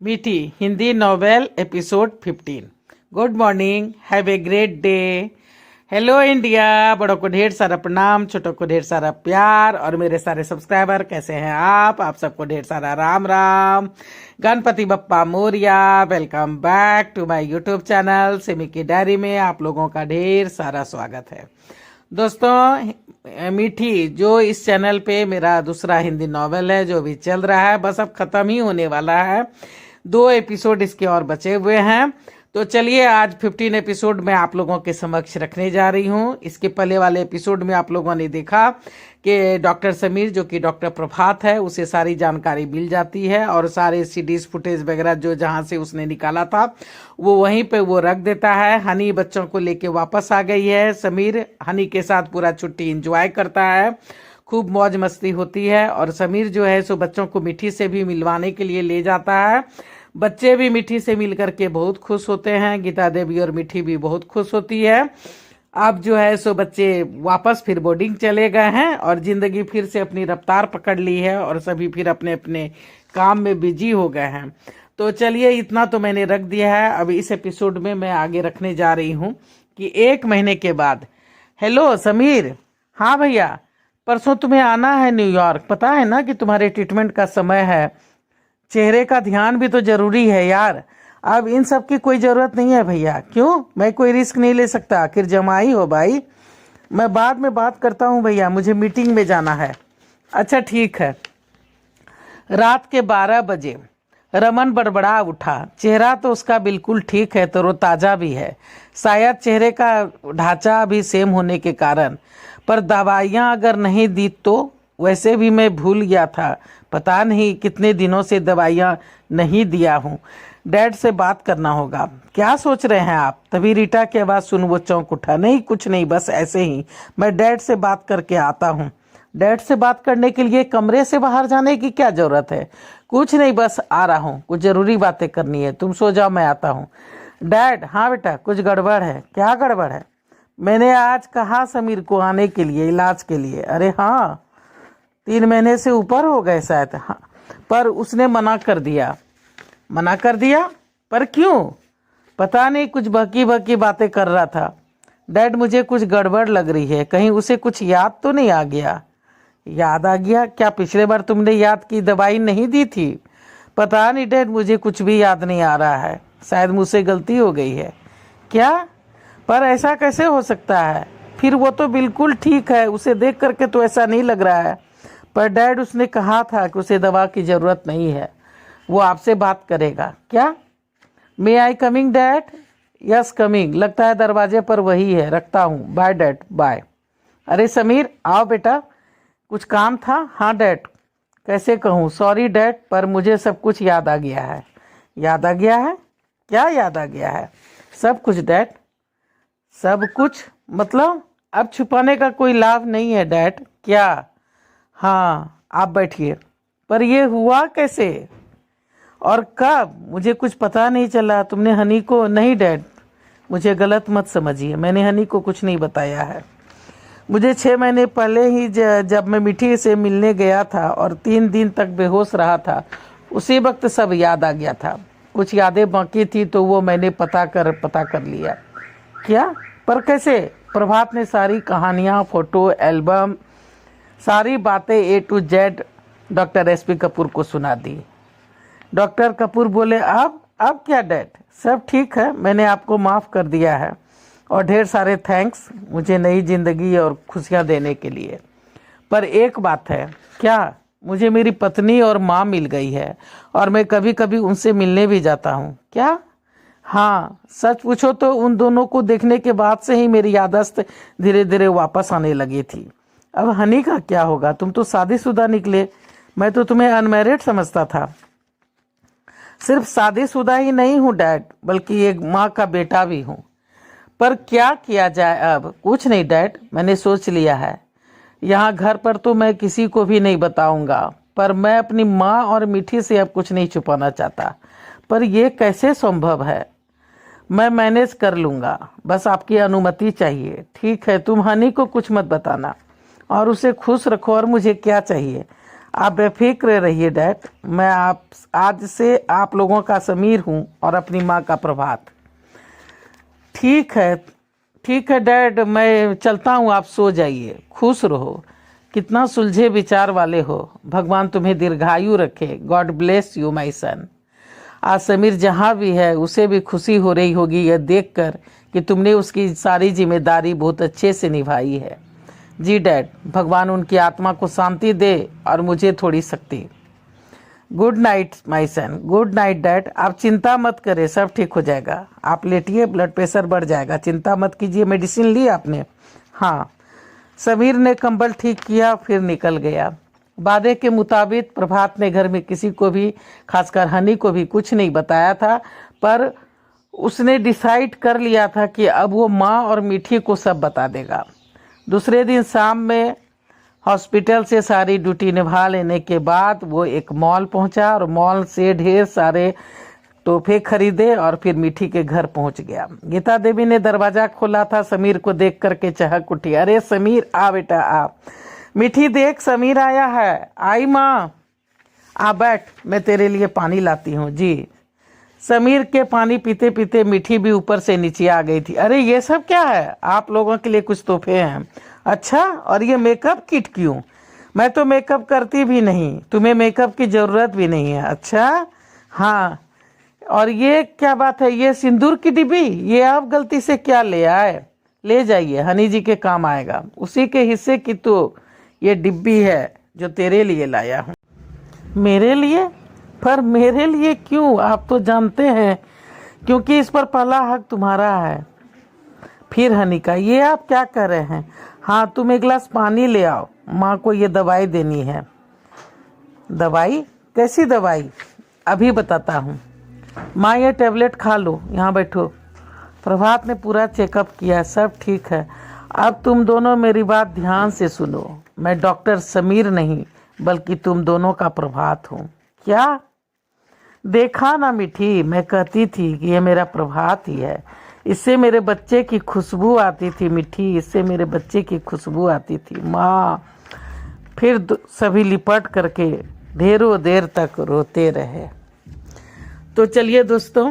मीठी Hindi novel episode 15। Good morning, have a great day. Hello India. बड़ों को ढेर सारा प्रणाम, छोटों को ढेर सारा प्यार, और मेरे सारे सब्सक्राइबर कैसे हैं आप सबको ढेर सारा Ram Ram. Ganpati Bappa Morya. Welcome back to my YouTube channel Simi की डायरी में आप लोगों का ढेर सारा स्वागत है। दोस्तों, मीठी जो इस चैनल पे मेरा दूसरा हिंदी नॉवेल है जो भी चल रहा है, बस अब खत्म ही होने वाला है। 2 एपिसोड इसके और बचे हुए हैं। तो चलिए आज 15 एपिसोड में आप लोगों के समक्ष रखने जा रही हूँ। इसके पहले वाले एपिसोड में आप लोगों ने देखा कि डॉक्टर समीर जो कि डॉक्टर प्रभात है, उसे सारी जानकारी मिल जाती है और सारे सीडीज फुटेज वगैरह जो जहाँ से उसने निकाला था वो वहीं पे वो रख देता है। हनी बच्चों को लेके वापस आ गई है। समीर हनी के साथ पूरा छुट्टी एंजॉय करता है, खूब मौज मस्ती होती है। और समीर जो है सो बच्चों को मिठी से भी मिलवाने के लिए ले जाता है। बच्चे भी मिठी से मिल करके बहुत खुश होते हैं। गीता देवी और मिठी भी बहुत खुश होती है। अब जो है सो बच्चे वापस फिर बोर्डिंग चले गए हैं और जिंदगी फिर से अपनी रफ्तार पकड़ ली है और सभी फिर अपने अपने काम में बिजी हो गए हैं। तो चलिए इतना तो मैंने रख दिया है। अब इस एपिसोड में मैं आगे रखने जा रही हूँ कि 1 महीने के बाद। हेलो समीर। हाँ भैया, परसों तुम्हें आना है न्यूयॉर्क, पता है ना कि तुम्हारे ट्रीटमेंट का समय है। चेहरे का ध्यान भी तो जरूरी है यार। अब इन सब की कोई जरूरत नहीं है भैया। क्यों? मैं कोई रिस्क नहीं ले सकता, आखिर जमाई हो भाई। मैं बाद में बात करता हूँ भैया, मुझे मीटिंग में जाना है। अच्छा ठीक है। रात के 12 बजे रमन बड़बड़ा उठा। चेहरा तो उसका बिल्कुल ठीक है, तरोताजा भी है। शायद चेहरे का ढांचा भी सेम होने के कारण, पर दवाइयाँ अगर नहीं दी तो। वैसे भी मैं भूल गया था, पता नहीं कितने दिनों से दवाइयाँ नहीं दिया हूँ। डैड से बात करना होगा। क्या सोच रहे हैं आप? तभी रीटा की आवाज़ सुन वो चौंक उठा। नहीं कुछ नहीं, बस ऐसे ही मैं डैड से बात करके आता हूँ। डैड से बात करने के लिए कमरे से बाहर जाने की क्या जरूरत है? कुछ नहीं, बस आ रहा हूँ, कुछ जरूरी बातें करनी है। तुम सो जाओ, मैं आता हूँ। डैड। हाँ बेटा, कुछ गड़बड़ है? क्या गड़बड़ है? मैंने आज कहा समीर को आने के लिए, इलाज के लिए। अरे हाँ, 3 महीने से ऊपर हो गए शायद। हाँ, पर उसने मना कर दिया। मना कर दिया? पर क्यों? पता नहीं, कुछ बकी बकी बातें कर रहा था। डैड मुझे कुछ गड़बड़ लग रही है, कहीं उसे कुछ याद तो नहीं आ गया? याद आ गया? क्या पिछले बार तुमने याद की दवाई नहीं दी थी? पता नहीं डैड, मुझे कुछ भी याद नहीं आ रहा है। शायद मुझसे गलती हो गई है। क्या? पर ऐसा कैसे हो सकता है? फिर वो तो बिल्कुल ठीक है, उसे देख करके तो ऐसा नहीं लग रहा है। पर डैड उसने कहा था कि उसे दवा की ज़रूरत नहीं है, वो आपसे बात करेगा। क्या? May I coming dad? Yes coming. लगता है दरवाजे पर वही है। रखता हूँ, बाय डैड, बाय। अरे समीर आओ बेटा, कुछ काम था? हाँ डैड। कैसे कहूँ, सॉरी डैड, पर मुझे सब कुछ याद आ गया है। याद आ गया है? क्या याद आ गया है? सब कुछ डैड। सब कुछ मतलब? अब छुपाने का कोई लाभ नहीं है डैड। क्या? हाँ आप बैठिए। पर ये हुआ कैसे और कब? मुझे कुछ पता नहीं चला। तुमने हनी को? नहीं डैड, मुझे गलत मत समझिए, मैंने हनी को कुछ नहीं बताया है। मुझे 6 महीने पहले ही जब मैं मिठी से मिलने गया था और 3 दिन तक बेहोश रहा था, उसी वक्त सब याद आ गया था। कुछ यादें बाकी थी तो वो मैंने पता कर लिया। क्या? पर कैसे? प्रभात ने सारी कहानियाँ, फोटो, एल्बम, सारी बातें A to Z doctor SP Kapoor को सुना दी। डॉक्टर कपूर बोले अब क्या डैड? सब ठीक है, मैंने आपको माफ़ कर दिया है और ढेर सारे थैंक्स मुझे नई ज़िंदगी और खुशियाँ देने के लिए। पर एक बात है। क्या? मुझे मेरी पत्नी और माँ मिल गई है और मैं कभी कभी उनसे मिलने भी जाता हूँ। क्या? हाँ, सच पूछो तो उन दोनों को देखने के बाद से ही मेरी याददाश्त धीरे धीरे वापस आने लगी थी। अब हनी का क्या होगा? तुम तो शादीशुदा निकले, मैं तो तुम्हें अनमैरिड समझता था। सिर्फ शादीशुदा ही नहीं हूँ डैड, बल्कि एक माँ का बेटा भी हूँ। पर क्या किया जाए अब? कुछ नहीं डैड, मैंने सोच लिया है। यहाँ घर पर तो मैं किसी को भी नहीं बताऊंगा, पर मैं अपनी माँ और मिठी से अब कुछ नहीं छुपाना चाहता। पर यह कैसे संभव है? मैं मैनेज कर लूँगा, बस आपकी अनुमति चाहिए। ठीक है, तुम हनी को कुछ मत बताना और उसे खुश रखो। और मुझे क्या चाहिए? आप बेफिक्र रहिए डैड, मैं आज से आप लोगों का समीर हूँ और अपनी माँ का प्रभात। ठीक है डैड, मैं चलता हूँ, आप सो जाइए, खुश रहो। कितना सुलझे विचार वाले हो, भगवान तुम्हें दीर्घायु रखे। गॉड ब्लेस यू माई सन। आज समीर जहाँ भी है उसे भी खुशी हो रही होगी यह देखकर कि तुमने उसकी सारी जिम्मेदारी बहुत अच्छे से निभाई है। जी डैड, भगवान उनकी आत्मा को शांति दे और मुझे थोड़ी शक्ति। Good night my son. Good night dad. आप चिंता मत करें, सब ठीक हो जाएगा। आप लेटिए, ब्लड प्रेशर बढ़ जाएगा, चिंता मत कीजिए। मेडिसिन ली आपने? हाँ। समीर ने कंबल ठीक किया, फिर निकल गया। वादे के मुताबिक प्रभात ने घर में किसी को भी, खासकर हनी को भी कुछ नहीं बताया था, पर उसने डिसाइड कर लिया था कि अब वो माँ और मीठी को सब बता देगा। दूसरे दिन शाम में हॉस्पिटल से सारी ड्यूटी निभा लेने के बाद वो एक मॉल पहुंचा और मॉल से ढेर सारे तोहफे खरीदे और फिर मीठी के घर पहुंच गया। गीता देवी ने दरवाजा खोला था, समीर को देख करके चहक उठी। अरे समीर, आ बेटा आ। मीठी देख, समीर आया है। आई माँ, आ बैठ, मैं तेरे लिए पानी लाती हूँ। जी। समीर के पानी पीते पीते मीठी भी ऊपर से नीचे आ गई थी। अरे ये सब क्या है? आप लोगों के लिए कुछ तोहफे हैं। अच्छा, और ये मेकअप किट क्यों? मैं तो मेकअप करती भी नहीं, तुम्हें मेकअप की ज़रूरत भी नहीं है। अच्छा हाँ, और ये क्या बात है? ये सिंदूर की डिब्बी, ये आप गलती से क्या ले आए? ले जाइए, हनी जी के काम आएगा। उसी के हिस्से की तो ये डिब्बी है जो तेरे लिए लाया हूँ। मेरे लिए? पर मेरे लिए क्यों? आप तो जानते हैं क्योंकि इस पर पहला हक तुम्हारा है। फिर हनी का, ये आप क्या कर रहे हैं? हाँ, तुम एक गिलास पानी ले आओ, माँ को ये दवाई देनी है। दवाई? कैसी दवाई? अभी बताता हूँ। माँ ये टैबलेट खा लो, यहाँ बैठो। प्रभात ने पूरा चेकअप किया, सब ठीक है। अब तुम दोनों मेरी बात ध्यान से सुनो। मैं डॉक्टर समीर नहीं बल्कि तुम दोनों का प्रभात हूँ। क्या? देखा ना मीठी, मैं कहती थी कि ये मेरा प्रभात ही है। इससे मेरे बच्चे की खुशबू आती थी मीठी, इससे मेरे बच्चे की खुशबू आती थी। माँ। फिर सभी लिपट करके ढेरों देर तक रोते रहे। तो चलिए दोस्तों,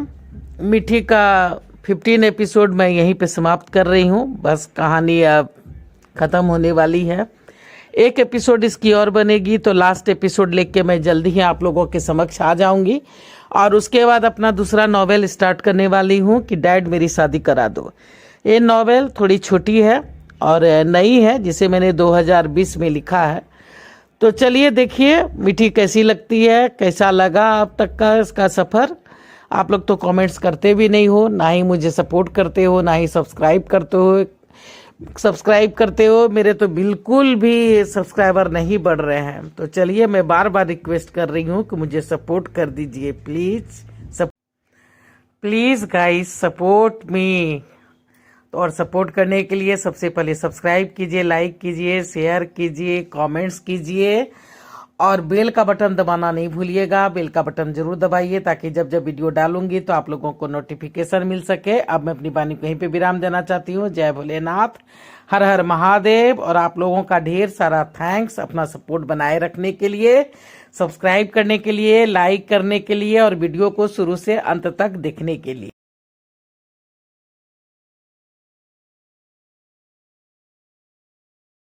मीठी का 15 एपिसोड मैं यहीं पे समाप्त कर रही हूँ। बस कहानी अब ख़त्म होने वाली है। एक एपिसोड इसकी और बनेगी तो लास्ट एपिसोड लेके मैं जल्दी ही आप लोगों के समक्ष आ जाऊंगी और उसके बाद अपना दूसरा नॉवेल स्टार्ट करने वाली हूँ कि डैड मेरी शादी करा दो। ये नॉवेल थोड़ी छोटी है और नई है, जिसे मैंने 2020 में लिखा है। तो चलिए देखिए मीठी कैसी लगती है, कैसा लगा अब तक का इसका सफ़र। आप लोग तो कमेंट्स करते भी नहीं हो, ना ही मुझे सपोर्ट करते हो, ना ही सब्सक्राइब करते हो। मेरे तो बिल्कुल भी सब्सक्राइबर नहीं बढ़ रहे हैं। तो चलिए मैं बार बार रिक्वेस्ट कर रही हूँ कि मुझे सपोर्ट कर दीजिए प्लीज़ गाइस, सपोर्ट मी। और सपोर्ट करने के लिए सबसे पहले सब्सक्राइब कीजिए, लाइक कीजिए, शेयर कीजिए, कमेंट्स कीजिए और बेल का बटन दबाना नहीं भूलिएगा। बेल का बटन जरूर दबाइए ताकि जब जब वीडियो डालूंगी तो आप लोगों को नोटिफिकेशन मिल सके। अब मैं अपनी वाणी को यहीं पे विराम देना चाहती हूँ। जय भोलेनाथ, हर हर महादेव। और आप लोगों का ढेर सारा थैंक्स अपना सपोर्ट बनाए रखने के लिए, सब्सक्राइब करने के लिए, लाइक करने के लिए और वीडियो को शुरू से अंत तक देखने के लिए।